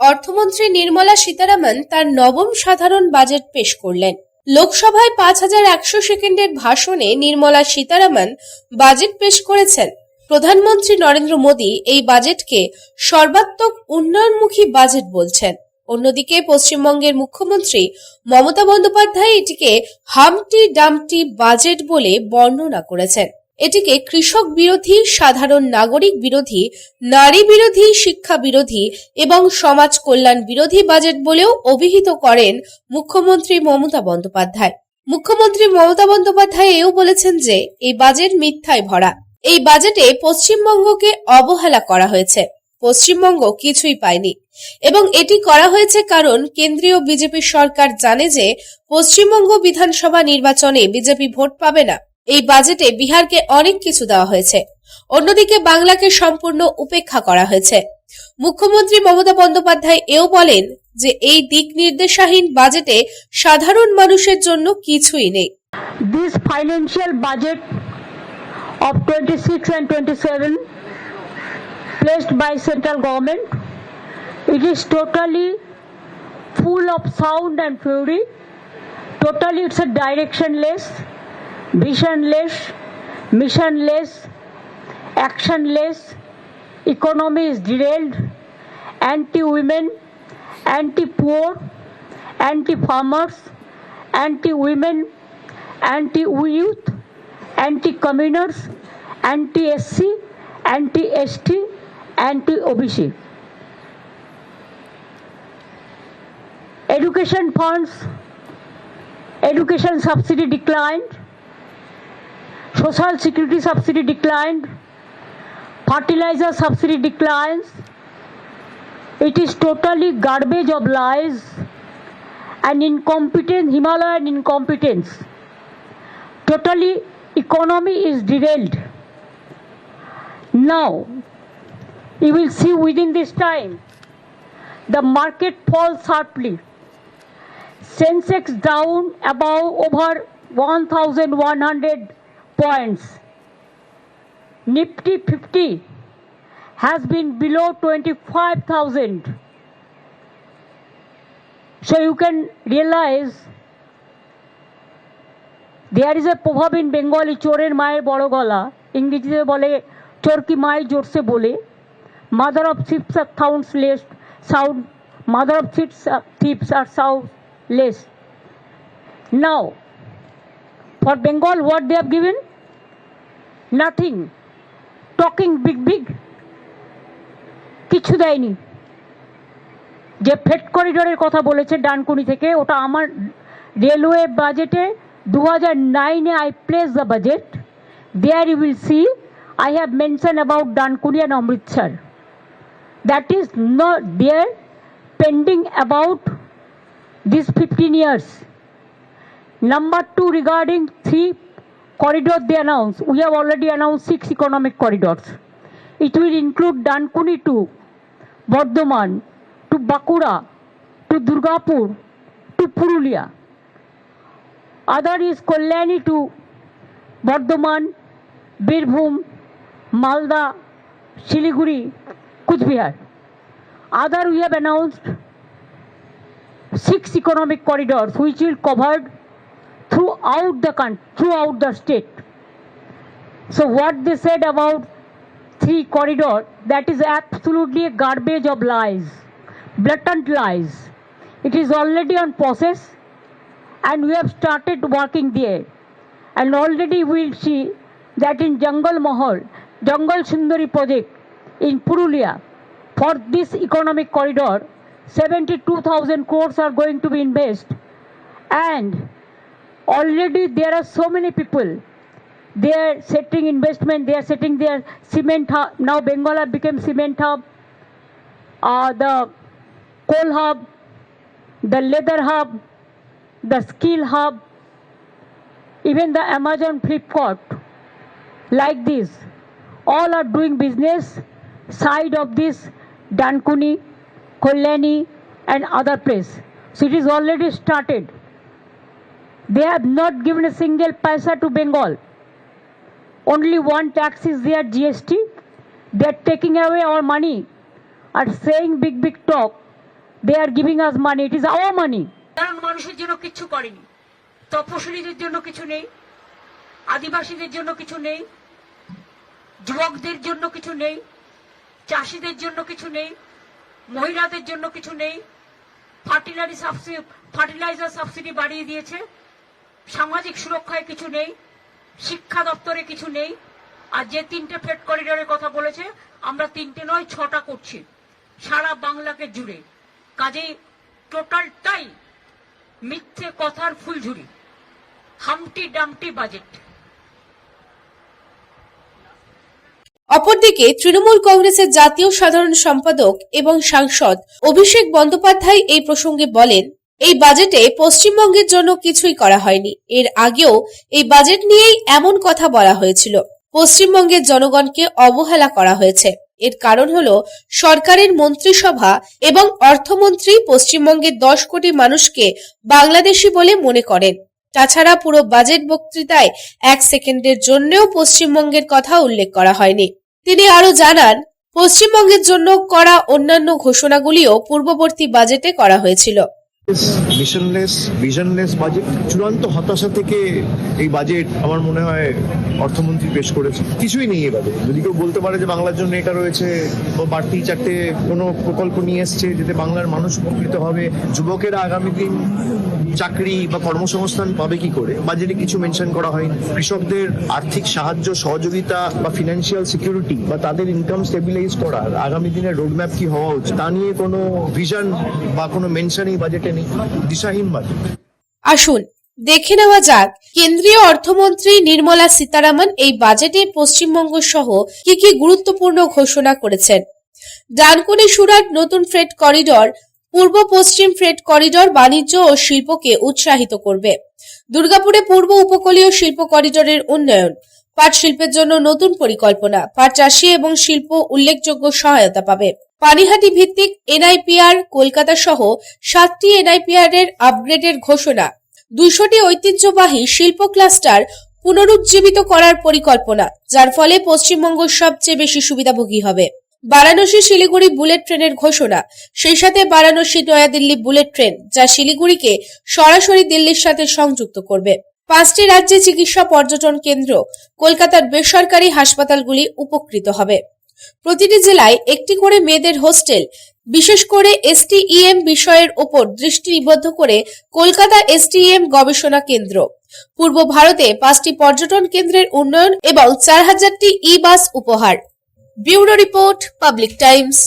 অর্থমন্ত্রী নির্মলা সীতারামন তার নবম সাধারণ বাজেট পেশ করলেন। লোকসভায় ৫,১০০ সেকেন্ডের ভাষণে নির্মলা সীতারামন বাজেট পেশ করেছেন। প্রধানমন্ত্রী নরেন্দ্র মোদী এই বাজেটকে সর্বাত্মক উন্নয়নমুখী বাজেট বলছেন। অন্যদিকে পশ্চিমবঙ্গের মুখ্যমন্ত্রী মমতা বন্দ্যোপাধ্যায় এটিকে হাম্পটি ডাম্পটি বাজেট বলে বর্ণনা করেছেন। এটিকে কৃষক বিরোধী, সাধারণ নাগরিক বিরোধী, নারী বিরোধী, শিক্ষা বিরোধী এবং সমাজ কল্যাণ বিরোধী বাজেট বলেও অভিহিত করেন মুখ্যমন্ত্রী মমতা বন্দ্যোপাধ্যায়। মুখ্যমন্ত্রী মমতা বন্দ্যোপাধ্যায় এও বলেছেন যে এই বাজেট মিথ্যায় ভরা। এই বাজেটে পশ্চিমবঙ্গকে অবহেলা করা হয়েছে। পশ্চিমবঙ্গ কিছুই পায়নি এবং এটি করা হয়েছে কারণ কেন্দ্রীয় বিজেপি সরকার জানে যে পশ্চিমবঙ্গ বিধানসভা নির্বাচনে বিজেপি ভোট পাবে না। এই বাজেটে বিহারকে অনেক কিছু দেওয়া হয়েছে, অন্যদিকে বাংলাকে সম্পূর্ণ উপেক্ষা করা হয়েছে। মুখ্যমন্ত্রী মমতা বন্দ্যোপাধ্যায় এও বলেন যে এই দিক নির্দেশাহীন বাজেটে সাধারণ মানুষের জন্য কিছুই নেই। This financial budget of 26 and 27 placed by central government, it is totally full of sound and fury. Totally it's a directionless, visionless, missionless, actionless. Economy is derailed, anti-women, anti-poor, anti-farmers, anti-women, anti-youth, anti-communers, anti-SC, anti-ST, anti-OBC. Education funds, education subsidy declined, social security subsidy declined, fertilizer subsidy declines. It is totally garbage of lies and incompetence, Himalayan incompetence. Totally economy is derailed. Now, you will see within this time, the market falls sharply. Sensex down above over 1,100 points. Nifty 50 has been below 25,000. So you can realize there is a proverb in Bengali, chorer mayer boro gola, ইংরেজিতে বলে চোর কি মাই জোরসে বলে, mother of thieves are sound, mother of thieves are soundless. Now, for Bengal, what they have given? Nothing. Talking big, কিছু দেয়নি। যে ফেট করিডোরের কথা বলেছে ডানকুনি থেকে, ওটা আমার রেলওয়ে বাজেটে 2009-এ I placed the budget. There you will see I have mentioned about Dankuni and Amritsar. That is not there, pending about these 15 years. Number 2, regarding 3 corridors they announced. We have already announced 6 economic corridors. It will include Dankuni to Bardhaman, to Bakura, to Durgapur, to Purulia. Other is Kalyani to Bardhaman, Birbhum, Malda, Siliguri, Kuchbihar. Other we have announced 6 economic corridors which will cover throughout the country, throughout the state. So what they said about 3 corridors, that is absolutely a garbage of lies, blatant lies. It is already on process and we have started working there. And already we will see that in Jungle Mahal, Jungle Sundari project in Purulia, for this economic corridor, 72,000 crores are going to be invested. And already there are so many people, they are setting investment, they are setting their cement hub. Now Bengal have become cement hub, the coal hub, the leather hub, the skill hub, even the Amazon, Flipkart, like this, all are doing business side of this Dankuni, Kalyani and other place. So it is already started. They have not given a single paisa to Bengal. Only one tax is there, GST. They are taking away our money, are saying big talk they are giving us money. It is our money. সাধারণ মানুষের জন্য কিছু করেনি, তপশিলীদের জন্য কিছু নেই, আদিবাসীদের জন্য কিছু নেই, যুবকদের জন্য কিছু নেই, চাষিদের জন্য কিছু নেই, মহিলাদের জন্য কিছু নেই। ফার্টিলাইজার সাবসিডি বাড়িয়ে দিয়েছে, সামাজিক সুরক্ষায় কিছু নেই, শিক্ষা দপ্তরে কিছু নেই। আর যে 3টে ফ্রেট করিডোরের কথা বলেছে, আমরা 3টে নয় 6টা করছি সারা বাংলাকে জুড়ে। কাজেই টোটালটাই মিথ্যে কথার ফুলঝুরি, হামটি ডামটি বাজেট। অপরদিকে তৃণমূল কংগ্রেসের জাতীয় সাধারণ সম্পাদক এবং সাংসদ অভিষেক বন্দ্যোপাধ্যায় এই প্রসঙ্গে বলেন, এই বাজেটে পশ্চিমবঙ্গের জন্য কিছুই করা হয়নি। এর আগেও এই বাজেট নিয়েই এমন কথা বলা হয়েছিল। পশ্চিমবঙ্গের জনগণকে অবহেলা করা হয়েছে। এর কারণ হলো সরকারের মন্ত্রিসভা এবং অর্থমন্ত্রী পশ্চিমবঙ্গের 10 কোটি মানুষকে বাংলাদেশি বলে মনে করেন। তাছাড়া পুরো বাজেট বক্তৃতায় 1 সেকেন্ডের জন্যও পশ্চিমবঙ্গের কথা উল্লেখ করা হয়নি। তিনি আরো জানান, পশ্চিমবঙ্গের জন্য করা অন্যান্য ঘোষণাগুলিও পূর্ববর্তী বাজেটে করা হয়েছিল। ভিশনলেস বাজেট, চূড়ান্ত হতাশা থেকে এই বাজেট আমার মনে হয় অর্থমন্ত্রী পেশ করেছে। কিছুই নেই এই বাজেট। যদি কেউ বলতে পারে যে বাংলার জন্য এটা রয়েছে বা বাড়তি 4টে কোনো প্রকল্প নিয়ে এসছে যাতে বাংলার মানুষ উপকৃত হবে, যুবকেরা আগামী দিন চাকরি বা কর্মসংস্থান পাবে কি করে, বাজেটে কিছু মেনশন করা হয়নি। কৃষকদের আর্থিক সাহায্য সহযোগিতা বা ফিনান্সিয়াল সিকিউরিটি বা তাদের ইনকাম স্টেবিলাইজ করার আগামী দিনের রোডম্যাপ কি হওয়া উচিত তা নিয়ে কোনো ভিশন বা কোনো মেনশন এই বাজেটে নেই। দিশাহীন বাজেট। আসুন দেখে নেওয়া যাক কেন্দ্রীয় অর্থমন্ত্রী নির্মলা সীতারামন এই বাজেটে পশ্চিমবঙ্গ সহ কি কি গুরুত্বপূর্ণ ঘোষণা করেছেন। ডানকুনি সুরাট নতুন ফ্রেট করিডর, পূর্ব পশ্চিম ফ্রেট করিডর বাণিজ্য ও শিল্পকে উৎসাহিত করবে। দুর্গাপুরে পূর্ব উপকূলীয় শিল্প করিডরের উন্নয়ন, পাট শিল্পের জন্য নতুন পরিকল্পনা, পাট চাষী এবং শিল্প উল্লেখযোগ্য সহায়তা পাবে। পানিহাটি ভিত্তিক এনআইপিআর কলকাতা সহ 7টি এনআইপিআর এর আপগ্রেডের ঘোষণা। 200টি ঐতিহ্যবাহী শিল্প ক্লাস্টার পুনরুজ্জীবিত করার পরিকল্পনা, যার ফলে পশ্চিমবঙ্গ সবচেয়ে বেশি সুবিধাভোগী হবে। বারাণসী শিলিগুড়ি বুলেট ট্রেনের ঘোষণা, সেই সাথে বারাণসী নয়াদিল্লি বুলেট ট্রেন, যা শিলিগুড়িকে সরাসরি দিল্লির সাথে সংযুক্ত করবে। 5টি রাজ্যে চিকিৎসা পর্যটন কেন্দ্র, কলকাতার বেসরকারি হাসপাতালগুলি উপকৃত হবে। প্রতিটি জেলায় একটি করে মেয়েদের হোস্টেল, বিশেষ করে এসটিইএম বিষয়ের ওপর দৃষ্টি নিবদ্ধ করে কলকাতা এসটিইএম গবেষণা কেন্দ্র। পূর্ব ভারতে 5টি পর্যটন কেন্দ্রের উন্নয়ন এবং 4000টি ই বাস উপহার। Bureau report, public Times.